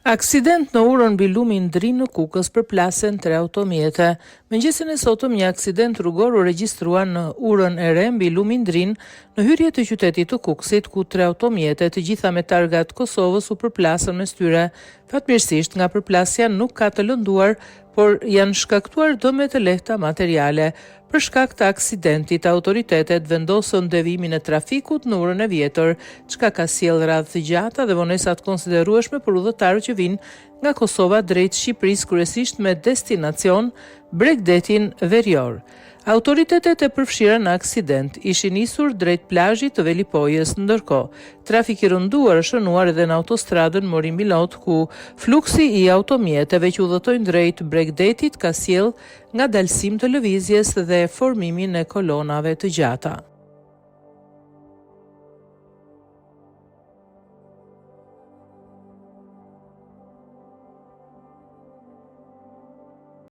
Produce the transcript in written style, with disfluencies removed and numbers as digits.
Aksident në urën mbi lumin Drin në Kukës përplasen 3 automjete. Mëngjesin e sotëm një aksident rrugor u regjistrua në urën e re mbi lumin Drin në hyrje të qytetit të Kukësit, ku 3 automjete, të gjitha me targat Kosovës, u përplasën mes tyre. Fatmirësisht, nga përplasja nuk ka të lënduar, por janë shkaktuar dëme të lehta materiale. Për shkak të aksidentit, autoritetet vendosën devimin e trafikut në urën e vjetër, çka ka sjellë radhë të gjata dhe vonesa të konsiderueshme për udhëtarët që vinë nga Kosova drejt Shqipërisë, kryesisht me destinacion Bregdetin Verior. Autoritetet e përfshira në aksident ishin nisur drejt plazhit të Velipojës, ndërkohë trafik i rënduar është shënuar edhe në autostradën Morim Milot, ku fluksi i automjeteve që udhëtojnë drejt Bregdetit ka sjellë ngadalësim të lëvizjes dhe formimin e kolonave të gjata.